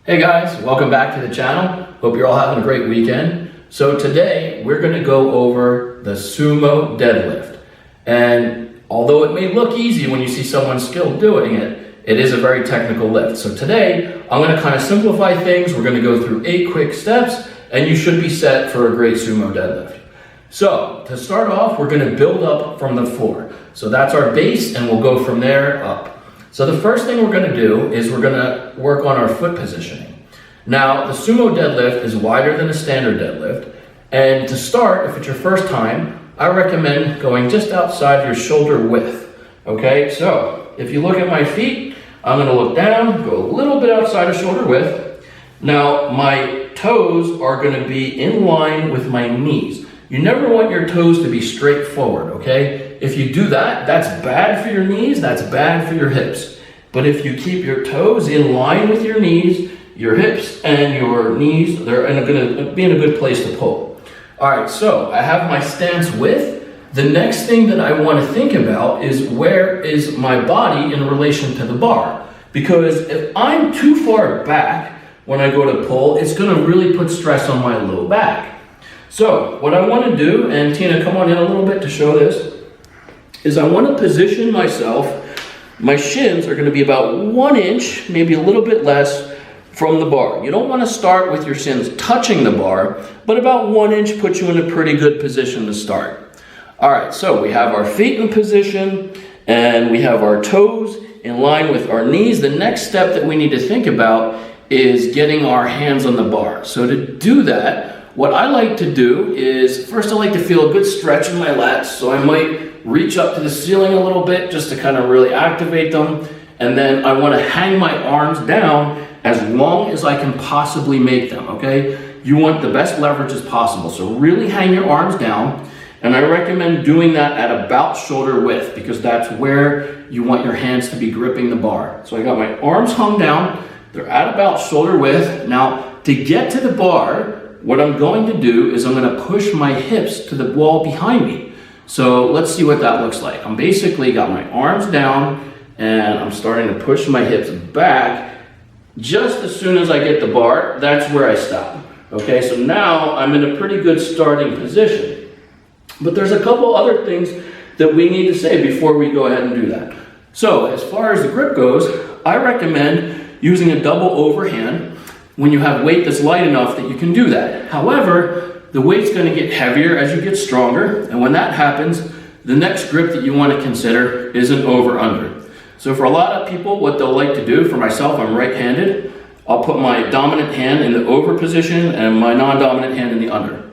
Hey guys, welcome back to the channel. Hope you're all having a great weekend. So today we're going to go over the Sumo Deadlift. And although it may look easy when you see someone skilled doing it, it is a very technical lift. So today I'm going to kind of simplify things. We're going to go through 8 quick steps and you should be set for a great Sumo Deadlift. So to start off, we're going to build up from the floor. So that's our base and we'll go from there up. So the first thing we're going to do is we're going to work on our foot positioning. Now, the Sumo Deadlift is wider than a standard deadlift. And to start, if it's your first time, I recommend going just outside your shoulder width. Okay, so if you look at my feet, I'm going to look down, go a little bit outside of shoulder width. Now, my toes are going to be in line with my knees. You never want your toes to be straight forward, okay? If you do that, that's bad for your knees, that's bad for your hips. But if you keep your toes in line with your knees, your hips and your knees, they're going to be in a good place to pull. All right, so I have my stance width. The next thing that I want to think about is where is my body in relation to the bar? Because if I'm too far back when I go to pull, it's going to really put stress on my low back. So what I want to do, and Tina, come on in a little bit to show this, is I want to position myself. My shins are going to be about 1 inch, maybe a little bit less, from the bar. You don't want to start with your shins touching the bar, but about 1 inch puts you in a pretty good position to start. All right, so we have our feet in position, and we have our toes in line with our knees. The next step that we need to think about is getting our hands on the bar. So to do that, what I like to do is, first I like to feel a good stretch in my lats, so I might reach up to the ceiling a little bit just to kind of really activate them, and then I want to hang my arms down as long as I can possibly make them, okay? You want the best leverage as possible, so really hang your arms down, and I recommend doing that at about shoulder width because that's where you want your hands to be gripping the bar. So I got my arms hung down, they're at about shoulder width. Now, to get to the bar, what I'm going to do is I'm going to push my hips to the wall behind me. So let's see what that looks like. I'm basically got my arms down and I'm starting to push my hips back. Just as soon as I get the bar, that's where I stop. Okay, so now I'm in a pretty good starting position. But there's a couple other things that we need to say before we go ahead and do that. So as far as the grip goes, I recommend using a double overhand when you have weight that's light enough that you can do that. However, the weight's going to get heavier as you get stronger, and when that happens, the next grip that you want to consider is an over-under. So for a lot of people, what they'll like to do, for myself, I'm right-handed, I'll put my dominant hand in the over position and my non-dominant hand in the under.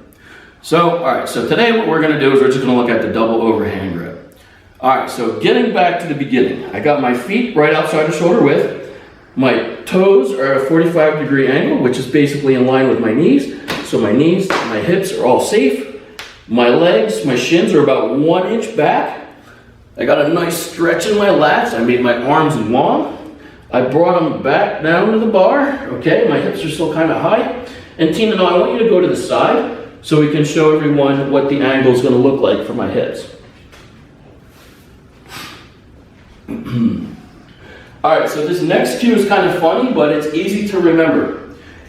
So, all right, so today what we're going to do is we're just going to look at the double overhand grip. All right, so getting back to the beginning, I got my feet right outside of shoulder width. My toes are at a 45-degree angle, which is basically in line with my knees. So my knees, my hips are all safe. My legs, my shins are about 1 inch back. I got a nice stretch in my lats. I made my arms long. I brought them back down to the bar. Okay, my hips are still kind of high. And Tina, now I want you to go to the side so we can show everyone what the angle is going to look like for my hips. All right, so this next cue is kind of funny, but it's easy to remember.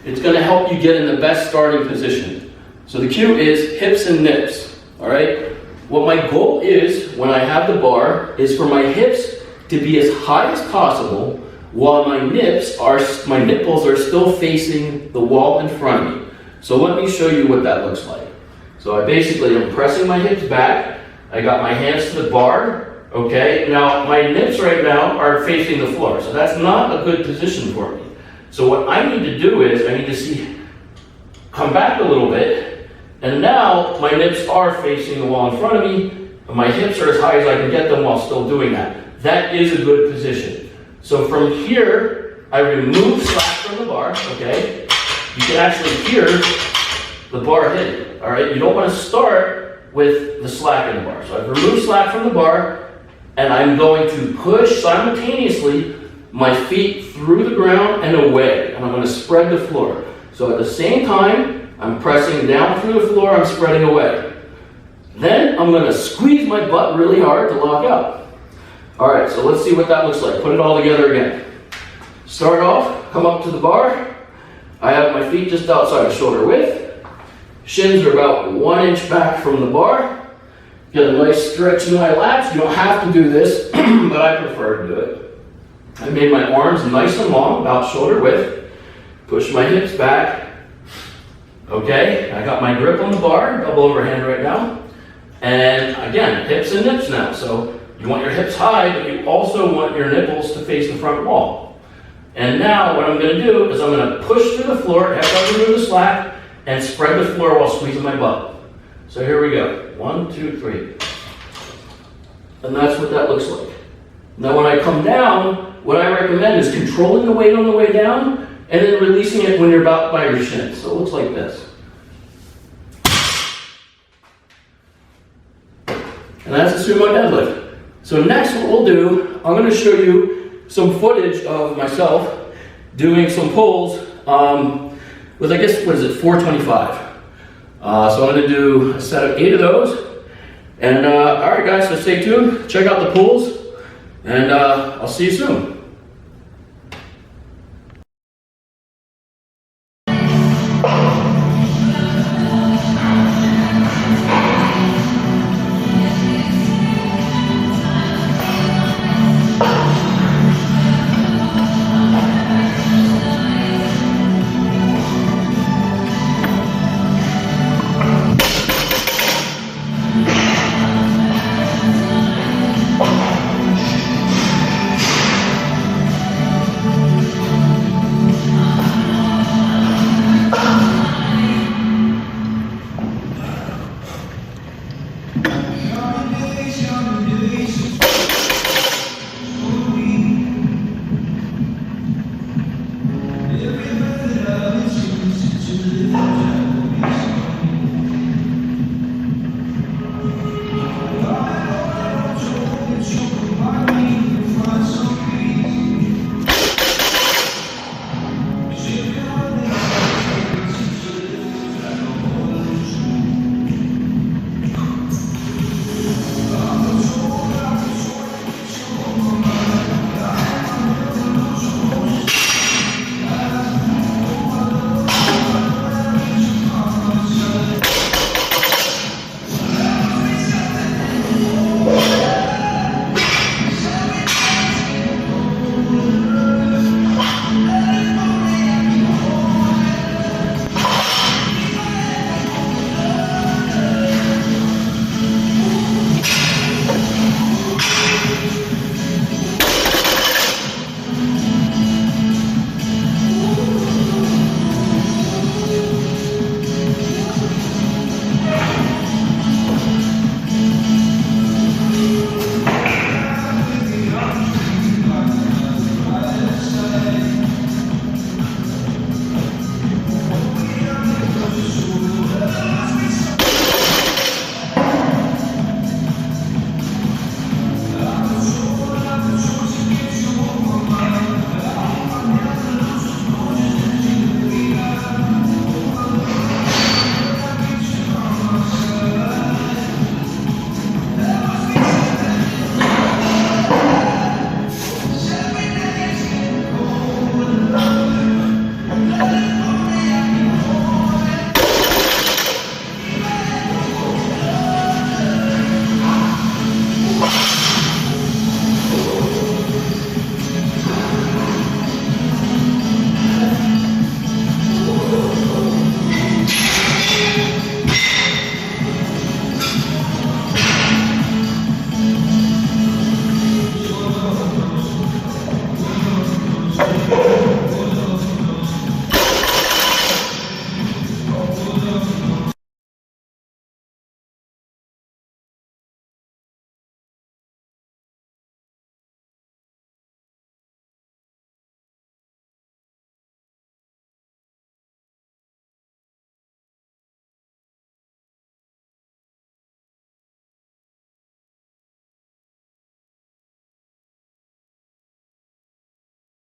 It's going to help you get in the best starting position. So the cue is hips and nips, all right? What my goal is when I have the bar is for my hips to be as high as possible while my nipples are still facing the wall in front of me. So let me show you what that looks like. So I basically am pressing my hips back. I got my hands to the bar. Okay, now my nips right now are facing the floor, so that's not a good position for me. So what I need to do is I need to come back a little bit, and now my nips are facing the wall in front of me, and my hips are as high as I can get them while still doing that. That is a good position. So from here, I remove slack from the bar, okay? You can actually hear the bar hitting, all right? You don't want to start with the slack in the bar. So I've removed slack from the bar, and I'm going to push simultaneously my feet through the ground and away, and I'm going to spread the floor. So at the same time, I'm pressing down through the floor, I'm spreading away. Then I'm going to squeeze my butt really hard to lock up. All right, so let's see what that looks like. Put it all together again. Start off, come up to the bar, I have my feet just outside of shoulder width. Shins are about 1 inch back from the bar. Get a nice stretch in my lats. You don't have to do this, but I prefer to do it. I made my arms nice and long, about shoulder width. Push my hips back. Okay, I got my grip on the bar, double overhand right now. And again, hips and nips now. So you want your hips high, but you also want your nipples to face the front wall. And now what I'm going to do is I'm going to push through the floor, half remove the slack, and spread the floor while squeezing my butt. So here we go. 1, 2, 3. And that's what that looks like. Now when I come down, what I recommend is controlling the weight on the way down and then releasing it when you're about by your shins. So it looks like this. And that's the sumo deadlift. So next what we'll do, I'm going to show you some footage of myself doing some pulls with, I guess, 425. So I'm going to do a set of 8 of those. And all right guys, so stay tuned, check out the pulls, and I'll see you soon.